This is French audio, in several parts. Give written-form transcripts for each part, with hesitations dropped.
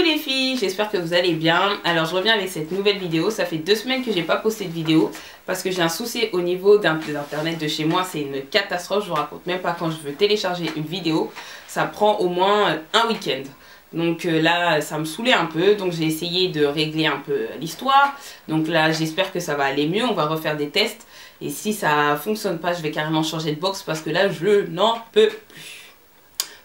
les filles, j'espère que vous allez bien. Alors je reviens avec cette nouvelle vidéo. Ça fait 2 semaines que j'ai pas posté de vidéo parce que j'ai un souci au niveau d'internet de chez moi. C'est une catastrophe, je vous raconte même pas. Quand je veux télécharger une vidéo, ça prend au moins un week-end. Donc là ça me saoulait un peu, donc j'ai essayé de régler un peu l'histoire. Donc là j'espère que ça va aller mieux, on va refaire des tests. Et si ça fonctionne pas, je vais carrément changer de box parce que là je n'en peux plus.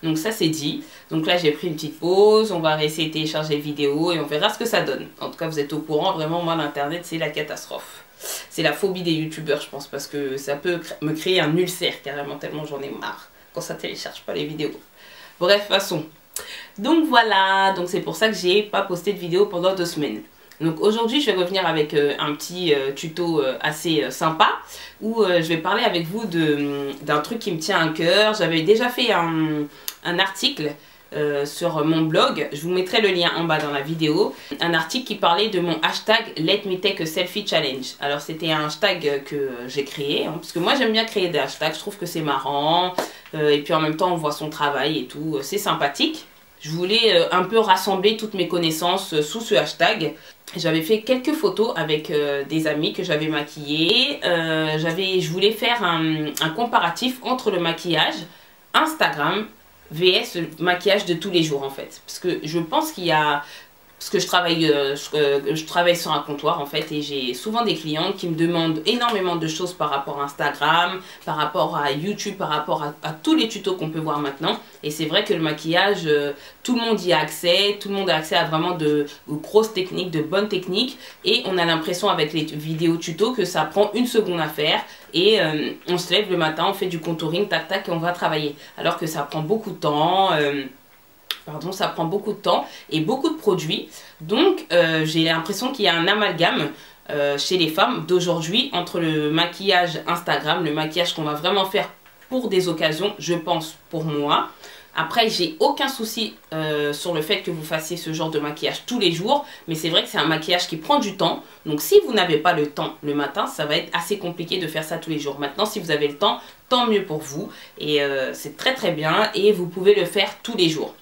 Donc ça c'est dit. Donc là j'ai pris une petite pause, on va essayer de télécharger les vidéos et on verra ce que ça donne. En tout cas vous êtes au courant, vraiment moi l'internet c'est la catastrophe. C'est la phobie des youtubeurs je pense, parce que ça peut me créer un ulcère carrément, tellement j'en ai marre quand ça télécharge pas les vidéos. Bref, passons. Donc voilà, donc c'est pour ça que j'ai pas posté de vidéo pendant 2 semaines. Donc aujourd'hui je vais revenir avec un petit tuto assez sympa où je vais parler avec vous d'un truc qui me tient à cœur. J'avais déjà fait un article sur mon blog, je vous mettrai le lien en bas dans la vidéo, un article qui parlait de mon hashtag Let Me Take a Selfie Challenge. Alors c'était un hashtag que j'ai créé, hein, parce que moi j'aime bien créer des hashtags, je trouve que c'est marrant, et puis en même temps on voit son travail et tout, c'est sympathique. Je voulais un peu rassembler toutes mes connaissances sous ce hashtag. J'avais fait quelques photos avec des amis que j'avais maquillés. Je voulais faire un comparatif entre le maquillage Instagram vs le maquillage de tous les jours en fait. Parce que je pense qu'il y a... Parce que je travaille sur un comptoir en fait, et j'ai souvent des clientes qui me demandent énormément de choses par rapport à Instagram, par rapport à YouTube, par rapport à tous les tutos qu'on peut voir maintenant. Et c'est vrai que le maquillage, tout le monde y a accès, tout le monde a accès à vraiment de grosses techniques, de bonnes techniques. Et on a l'impression avec les vidéos tutos que ça prend 1 seconde à faire. Et on se lève le matin, on fait du contouring, tac tac, et on va travailler. Alors que ça prend beaucoup de temps. Ça prend beaucoup de temps et beaucoup de produits. Donc j'ai l'impression qu'il y a un amalgame chez les femmes d'aujourd'hui entre le maquillage Instagram, le maquillage qu'on va vraiment faire pour des occasions, je pense pour moi. Après j'ai aucun souci sur le fait que vous fassiez ce genre de maquillage tous les jours, mais c'est vrai que c'est un maquillage qui prend du temps. Donc si vous n'avez pas le temps le matin, ça va être assez compliqué de faire ça tous les jours. Maintenant si vous avez le temps, tant mieux pour vous, et c'est très très bien, et vous pouvez le faire tous les jours.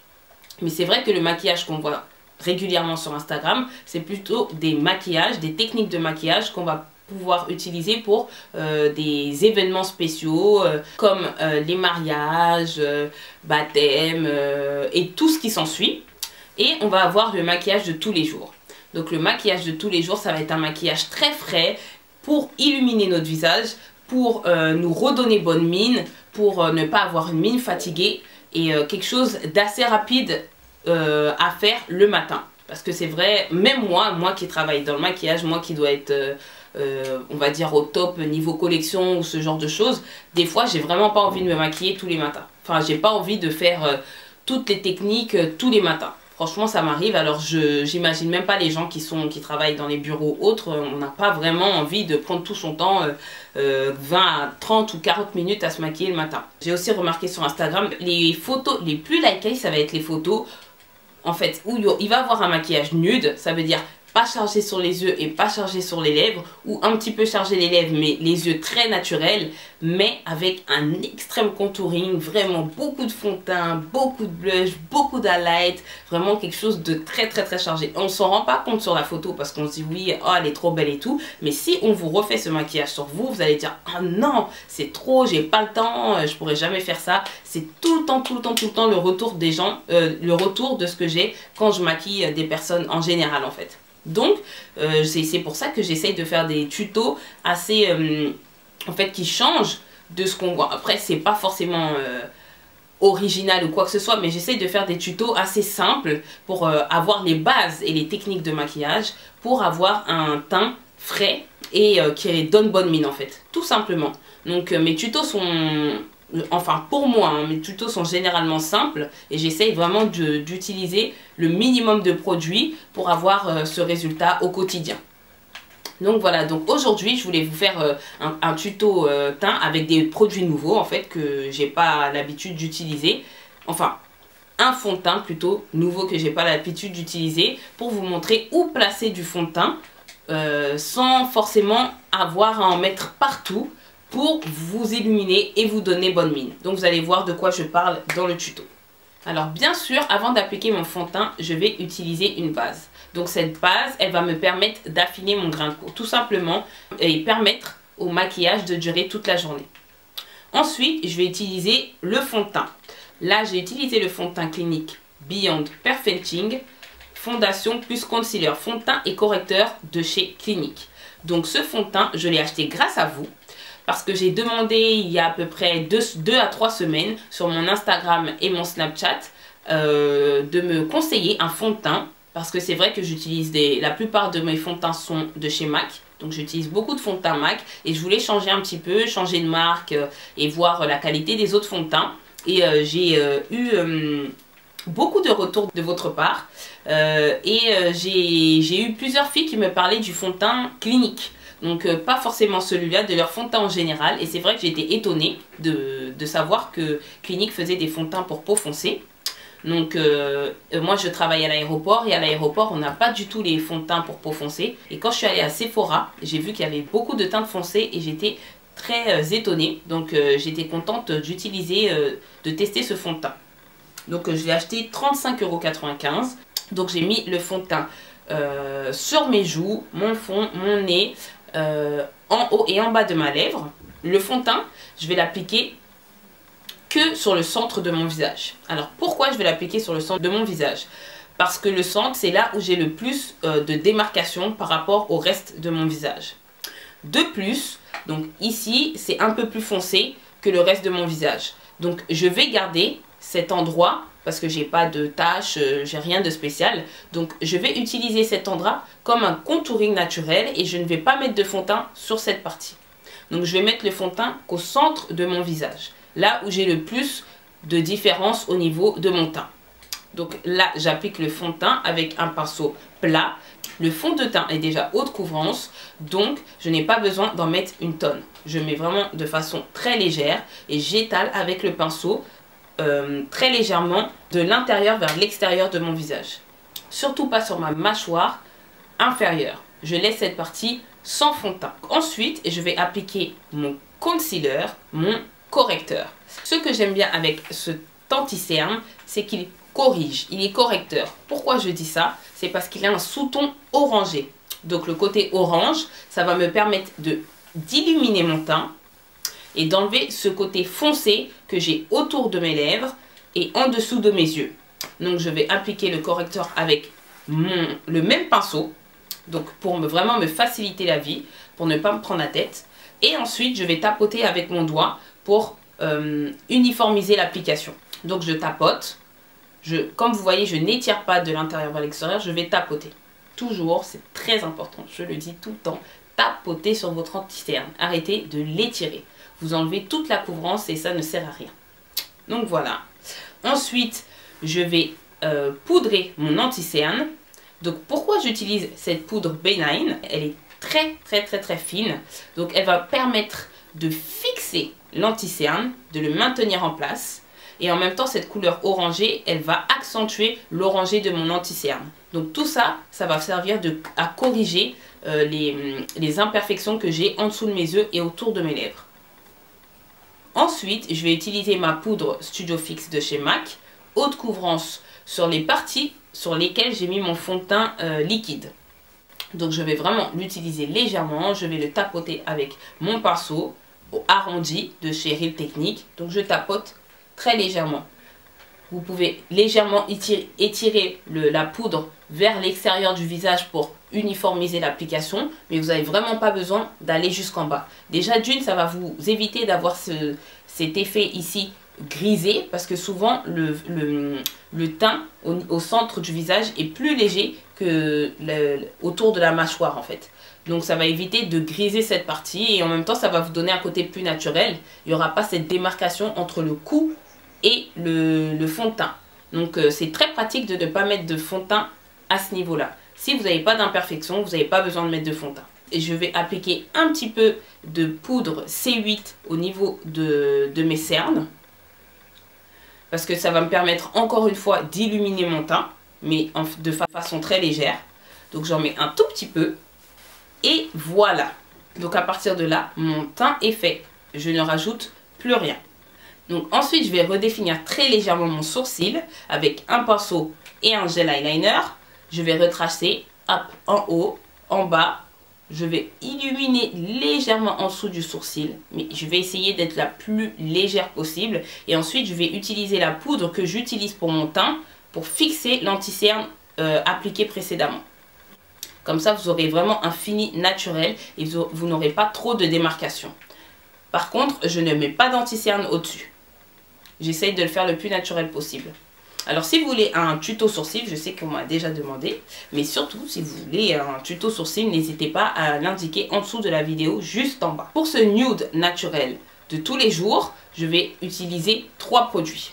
Mais c'est vrai que le maquillage qu'on voit régulièrement sur Instagram, c'est plutôt des maquillages, des techniques de maquillage qu'on va pouvoir utiliser pour des événements spéciaux comme les mariages, baptêmes et tout ce qui s'ensuit. Et on va avoir le maquillage de tous les jours. Donc le maquillage de tous les jours, ça va être un maquillage très frais pour illuminer notre visage, pour nous redonner bonne mine, pour ne pas avoir une mine fatiguée. Et quelque chose d'assez rapide à faire le matin. Parce que c'est vrai, même moi qui travaille dans le maquillage, moi qui dois être, on va dire, au top niveau collection ou ce genre de choses, des fois j'ai vraiment pas envie de me maquiller tous les matins. Enfin, j'ai pas envie de faire toutes les techniques tous les matins. Franchement, ça m'arrive. Alors, j'imagine même pas les gens qui travaillent dans les bureaux autres. On n'a pas vraiment envie de prendre tout son temps, 20 à 30 ou 40 minutes à se maquiller le matin. J'ai aussi remarqué sur Instagram, les photos les plus likées, ça va être les photos, en fait, où il va avoir un maquillage nude. Ça veut dire pas chargé sur les yeux et pas chargé sur les lèvres, ou un petit peu chargé les lèvres mais les yeux très naturels, mais avec un extrême contouring, vraiment beaucoup de fond de teint, beaucoup de blush, beaucoup d'highlight, vraiment quelque chose de très très très chargé. On s'en rend pas compte sur la photo parce qu'on se dit oui, oh elle est trop belle et tout, mais si on vous refait ce maquillage sur vous, vous allez dire ah non, c'est trop, j'ai pas le temps, je pourrais jamais faire ça. C'est tout le temps le retour des gens, le retour de ce que j'ai quand je maquille des personnes en général en fait. Donc c'est pour ça que j'essaye de faire des tutos assez en fait qui changent de ce qu'on voit. Après c'est pas forcément original ou quoi que ce soit, mais j'essaye de faire des tutos assez simples pour avoir les bases et les techniques de maquillage pour avoir un teint frais et qui donne bonne mine en fait, tout simplement. Donc mes tutos sont... Enfin pour moi, hein, mes tutos sont généralement simples et j'essaye vraiment d'utiliser le minimum de produits pour avoir ce résultat au quotidien. Donc voilà, donc aujourd'hui je voulais vous faire un tuto teint avec des produits nouveaux en fait que j'ai pas l'habitude d'utiliser. Enfin, un fond de teint plutôt nouveau que j'ai pas l'habitude d'utiliser pour vous montrer où placer du fond de teint sans forcément avoir à en mettre partout, pour vous illuminer et vous donner bonne mine. Donc vous allez voir de quoi je parle dans le tuto. Alors bien sûr, avant d'appliquer mon fond de teint, je vais utiliser une base. Donc cette base, elle va me permettre d'affiner mon grain de peau, tout simplement, et permettre au maquillage de durer toute la journée. Ensuite, je vais utiliser le fond de teint. Là, j'ai utilisé le fond de teint Clinique Beyond Perfecting Fondation plus Concealer, fond de teint et correcteur de chez Clinique. Donc ce fond de teint, je l'ai acheté grâce à vous. Parce que j'ai demandé il y a à peu près 2 à 3 semaines sur mon Instagram et mon Snapchat de me conseiller un fond de teint. Parce que c'est vrai que j'utilise la plupart de mes fonds de teint sont de chez MAC. Donc j'utilise beaucoup de fonds de teint MAC. Et je voulais changer un petit peu, changer de marque et voir la qualité des autres fonds de teint. Et j'ai eu beaucoup de retours de votre part. J'ai eu plusieurs filles qui me parlaient du fond de teint Clinique. Donc pas forcément celui-là, de leur fond de teint en général. Et c'est vrai que j'ai été étonnée de savoir que Clinique faisait des fonds de teint pour peau foncée. Donc moi je travaille à l'aéroport et à l'aéroport on n'a pas du tout les fonds de teint pour peau foncée. Et quand je suis allée à Sephora, j'ai vu qu'il y avait beaucoup de teintes foncées et j'étais très étonnée. Donc j'étais contente d'utiliser, de tester ce fond de teint. Donc je l'ai acheté 35,95 €. Donc j'ai mis le fond de teint sur mes joues, mon fond, mon nez, en haut et en bas de ma lèvre. Le fond de teint, je vais l'appliquer que sur le centre de mon visage. Alors pourquoi je vais l'appliquer sur le centre de mon visage? Parce que le centre, c'est là où j'ai le plus de démarcation par rapport au reste de mon visage. De plus, donc ici, c'est un peu plus foncé que le reste de mon visage. Donc je vais garder cet endroit parce que j'ai pas de taches, j'ai rien de spécial. Donc je vais utiliser cet endroit comme un contouring naturel et je ne vais pas mettre de fond de teint sur cette partie. Donc je vais mettre le fond de teint qu'au centre de mon visage, là où j'ai le plus de différence au niveau de mon teint. Donc là, j'applique le fond de teint avec un pinceau plat. Le fond de teint est déjà haute couvrance, donc je n'ai pas besoin d'en mettre une tonne. Je mets vraiment de façon très légère et j'étale avec le pinceau très légèrement de l'intérieur vers l'extérieur de mon visage. Surtout pas sur ma mâchoire inférieure. Je laisse cette partie sans fond de teint. Ensuite, je vais appliquer mon concealer, mon correcteur. Ce que j'aime bien avec ce anti-cerne, c'est qu'il corrige, il est correcteur. Pourquoi je dis ça? C'est parce qu'il a un sous-ton orangé. Donc le côté orange, ça va me permettre d'illuminer mon teint et d'enlever ce côté foncé que j'ai autour de mes lèvres et en dessous de mes yeux. Donc je vais appliquer le correcteur avec le même pinceau, donc pour vraiment me faciliter la vie, pour ne pas me prendre la tête. Et ensuite je vais tapoter avec mon doigt pour uniformiser l'application. Donc je tapote, comme vous voyez je n'étire pas de l'intérieur vers l'extérieur, je vais tapoter. Toujours, c'est très important, je le dis tout le temps, tapotez sur votre anti-cerne, arrêtez de l'étirer. Vous enlevez toute la couvrance et ça ne sert à rien. Donc voilà. Ensuite, je vais poudrer mon anti-cerne. Donc pourquoi j'utilise cette poudre B9? Elle est très fine. Donc elle va permettre de fixer l'anti-cerne, de le maintenir en place. Et en même temps, cette couleur orangée, elle va accentuer l'orangé de mon anti-cerne. Donc tout ça, ça va servir à corriger les imperfections que j'ai en dessous de mes yeux et autour de mes lèvres. Ensuite, je vais utiliser ma poudre Studio Fix de chez MAC, haute couvrance sur les parties sur lesquelles j'ai mis mon fond de teint liquide. Donc je vais vraiment l'utiliser légèrement, je vais le tapoter avec mon pinceau arrondi de chez Real Techniques. Donc je tapote très légèrement. Vous pouvez légèrement étirer la poudre vers l'extérieur du visage pour uniformiser l'application, mais vous n'avez vraiment pas besoin d'aller jusqu'en bas. Déjà d'une, ça va vous éviter d'avoir cet effet ici grisé, parce que souvent le teint au centre du visage est plus léger que autour de la mâchoire en fait. Donc ça va éviter de griser cette partie et en même temps ça va vous donner un côté plus naturel. Il n'y aura pas cette démarcation entre le cou et le fond de teint. Donc c'est très pratique de ne pas mettre de fond de teint à ce niveau-là. Si vous n'avez pas d'imperfection, vous n'avez pas besoin de mettre de fond de teint. Et je vais appliquer un petit peu de poudre C8 au niveau de mes cernes. Parce que ça va me permettre encore une fois d'illuminer mon teint, mais de façon très légère. Donc j'en mets un tout petit peu. Et voilà. Donc à partir de là, mon teint est fait. Je ne rajoute plus rien. Donc ensuite, je vais redéfinir très légèrement mon sourcil avec un pinceau et un gel eyeliner. Je vais retracer, hop, en haut, en bas. Je vais illuminer légèrement en dessous du sourcil, mais je vais essayer d'être la plus légère possible. Et ensuite, je vais utiliser la poudre que j'utilise pour mon teint pour fixer l'anti-cerne appliqué précédemment. Comme ça, vous aurez vraiment un fini naturel et vous n'aurez pas trop de démarcation. Par contre, je ne mets pas d'anti-cerne au-dessus. J'essaye de le faire le plus naturel possible. Alors si vous voulez un tuto sourcil, je sais qu'on m'a déjà demandé, mais surtout si vous voulez un tuto sourcil, n'hésitez pas à l'indiquer en dessous de la vidéo, juste en bas. Pour ce nude naturel de tous les jours, je vais utiliser 3 produits.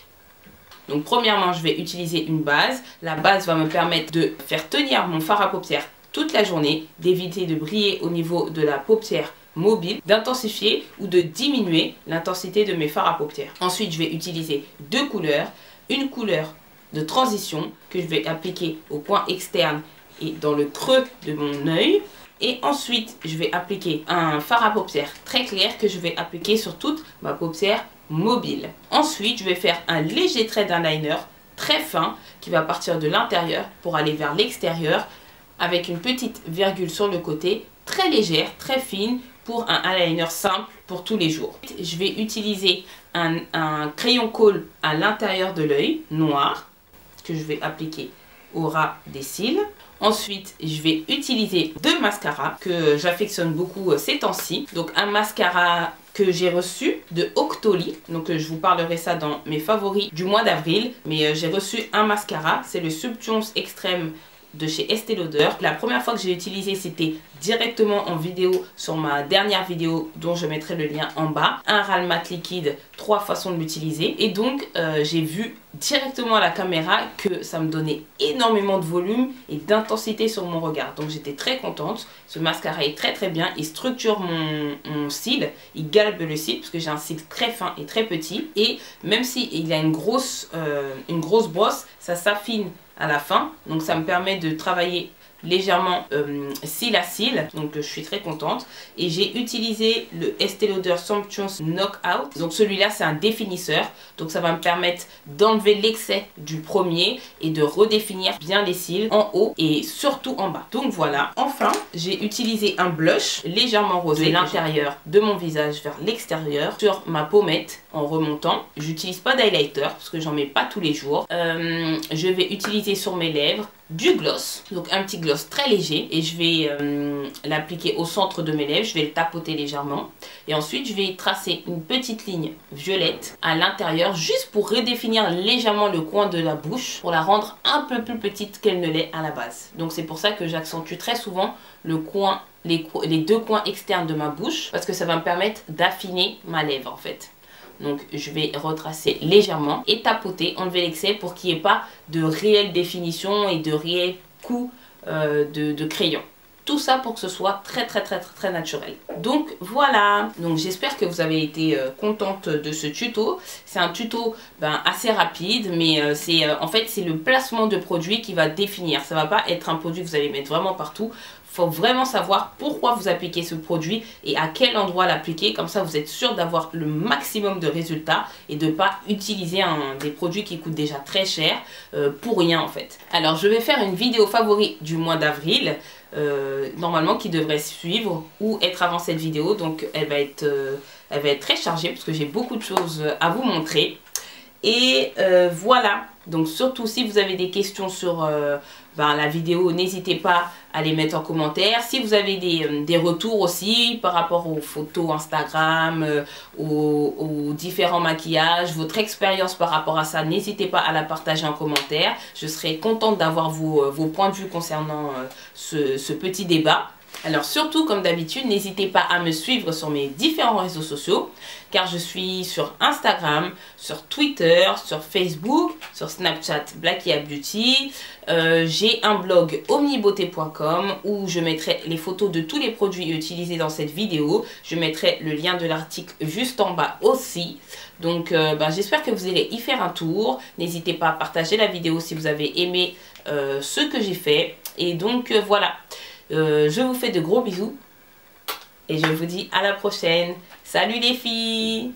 Donc premièrement, je vais utiliser une base. La base va me permettre de faire tenir mon fard à paupières toute la journée, d'éviter de briller au niveau de la paupière mobile, d'intensifier ou de diminuer l'intensité de mes fards à paupières. Ensuite, je vais utiliser 2 couleurs. Une couleur de transition que je vais appliquer au coin externe et dans le creux de mon œil. Et ensuite, je vais appliquer un fard à paupières très clair que je vais appliquer sur toute ma paupière mobile. Ensuite, je vais faire un léger trait d'eyeliner très fin qui va partir de l'intérieur pour aller vers l'extérieur avec une petite virgule sur le côté, très légère, très fine, pour un eyeliner simple pour tous les jours. Je vais utiliser un crayon colle à l'intérieur de l'œil, noir, que je vais appliquer au ras des cils. Ensuite, je vais utiliser 2 mascaras que j'affectionne beaucoup ces temps-ci. Donc un mascara que j'ai reçu de Octoly. Donc je vous parlerai ça dans mes favoris du mois d'avril. Mais j'ai reçu un mascara, c'est le Subtones Extreme de chez Estée Lauder. La première fois que j'ai utilisé, c'était directement en vidéo sur ma dernière vidéo dont je mettrai le lien en bas. Un ras mat liquide, 3 façons de l'utiliser. Et donc j'ai vu directement à la caméra que ça me donnait énormément de volume et d'intensité sur mon regard. Donc j'étais très contente. Ce mascara est très bien. Il structure mon cil. Il galbe le cil parce que j'ai un cil très fin et très petit. Et même s'il a une grosse brosse, ça s'affine à la fin. Donc ça me permet de travailler légèrement cil à cil, donc je suis très contente. Et j'ai utilisé le Estée Lauder Sumptuous Knockout. Donc celui-là c'est un définisseur, donc ça va me permettre d'enlever l'excès du premier et de redéfinir bien les cils en haut et surtout en bas. Donc voilà. Enfin, j'ai utilisé un blush légèrement rosé de l'intérieur de mon visage vers l'extérieur sur ma pommette en remontant. J'utilise pas d'highlighter parce que j'en mets pas tous les jours. Je vais utiliser sur mes lèvres du gloss, donc un petit gloss très léger, et je vais l'appliquer au centre de mes lèvres. Je vais le tapoter légèrement et ensuite je vais tracer une petite ligne violette à l'intérieur juste pour redéfinir légèrement le coin de la bouche, pour la rendre un peu plus petite qu'elle ne l'est à la base. Donc c'est pour ça que j'accentue très souvent le coin, les 2 coins externes de ma bouche, parce que ça va me permettre d'affiner ma lèvre en fait. Donc je vais retracer légèrement et tapoter, enlever l'excès pour qu'il n'y ait pas de réelle définition et de réel coup de crayon. Tout ça pour que ce soit très naturel. Donc voilà, donc j'espère que vous avez été contente de ce tuto. C'est un tuto assez rapide, mais en fait c'est le placement de produit qui va définir. Ça va pas être un produit que vous allez mettre vraiment partout. Il faut vraiment savoir pourquoi vous appliquez ce produit et à quel endroit l'appliquer. Comme ça, vous êtes sûr d'avoir le maximum de résultats et de ne pas utiliser des produits qui coûtent déjà très cher pour rien en fait. Alors, je vais faire une vidéo favori du mois d'avril, normalement qui devrait suivre ou être avant cette vidéo. Donc, elle va être très chargée parce que j'ai beaucoup de choses à vous montrer. Et voilà. Donc surtout si vous avez des questions sur la vidéo, n'hésitez pas à les mettre en commentaire. Si vous avez des retours aussi par rapport aux photos Instagram, aux différents maquillages, votre expérience par rapport à ça, n'hésitez pas à la partager en commentaire. Je serai contente d'avoir vos points de vue concernant ce petit débat. Alors surtout, comme d'habitude, n'hésitez pas à me suivre sur mes différents réseaux sociaux, car je suis sur Instagram, sur Twitter, sur Facebook, sur Snapchat Blackia Beauty. J'ai un blog omnibeauté.com où je mettrai les photos de tous les produits utilisés dans cette vidéo. Je mettrai le lien de l'article juste en bas aussi. Donc j'espère que vous allez y faire un tour. N'hésitez pas à partager la vidéo si vous avez aimé ce que j'ai fait. Et donc voilà. Je vous fais de gros bisous et je vous dis à la prochaine. Salut les filles!